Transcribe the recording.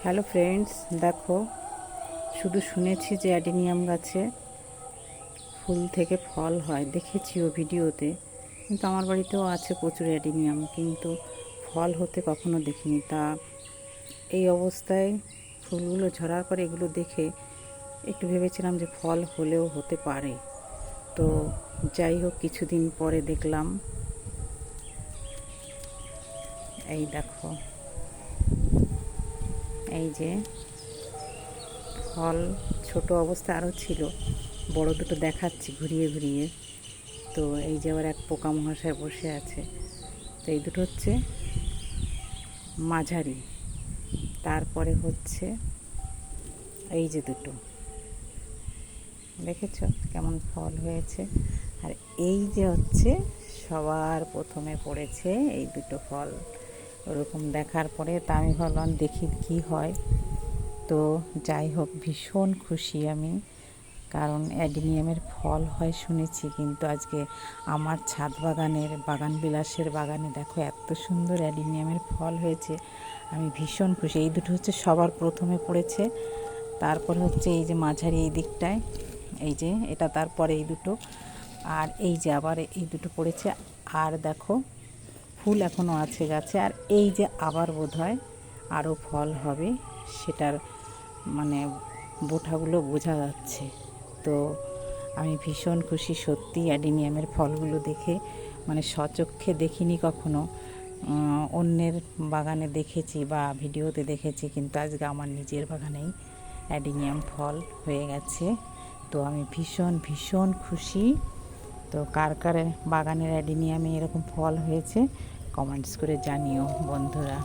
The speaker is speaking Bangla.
হ্যালো ফ্রেন্ডস, দেখো, শুধু শুনেছি যে অ্যাডিনিয়াম গাছে ফুল থেকে ফল হয়, দেখেছিও ভিডিওতে, কিন্তু আমার বাড়িতেও আছে প্রচুর অ্যাডিনিয়াম, কিন্তু ফল হতে কখনো দেখিনি। তা এই অবস্থায় ফুলগুলো ঝরার পরে এগুলো দেখে একটু ভেবেছিলাম যে ফল হলেও হতে পারে। তো যাই হোক, কিছুদিন পরে দেখলাম, এই দেখো, এই যে ফল ছোট অবস্থা আরও ছিল, বড় দুটো দেখাচ্ছি ঘুরিয়ে ঘুরিয়ে। তো এই যে আবার এক পোকা মহাশয় বসে আছে। তো এই দুটো হচ্ছে মাঝারি, তারপরে হচ্ছে এই যে দুটো, দেখেছো কেমন ফল হয়েছে। আর এই যে হচ্ছে সবার প্রথমে পড়েছে এই দুটো ফল। ওরকম দেখার পরে তা আমি ভাবলাম দেখি কি হয়। তো যাই হোক, ভীষণ খুশি আমি, কারণ অ্যাডিনিয়ামের ফল হয় শুনেছি, কিন্তু আজকে আমার ছাদ বাগানের বাগান বিলাসের বাগানে দেখো এত সুন্দর অ্যাডিনিয়ামের ফল হয়েছে। আমি ভীষণ খুশি। এই দুটো হচ্ছে সবার প্রথমে পড়েছে, তারপরে হচ্ছে এই যে মাঝারি এই দিকটায়, এই যে এটা, তারপরে এই দুটো, আর এই যে আবার এই দুটো পড়েছে। আর দেখো ফুল এখনও আছে গাছে, আর এই যে আবার বোধহয় আরও ফল হবে, সেটার মানে বোঁটাগুলো বোঝা যাচ্ছে। তো আমি ভীষণ খুশি সত্যি অ্যাডিনিয়ামের ফলগুলো দেখে, মানে স্বচক্ষে দেখিনি কখনো। অন্যের বাগানে দেখেছি বা ভিডিওতে দেখেছি, কিন্তু আজকে আমার নিজের বাগানেই অ্যাডিনিয়াম ফল হয়ে গেছে। তো আমি ভীষণ ভীষণ খুশি। তো কার কার বাগানের অ্যাডিনিয়ামে এরকম ফল হয়েছে কমেন্টস করে জানিও বন্ধুরা।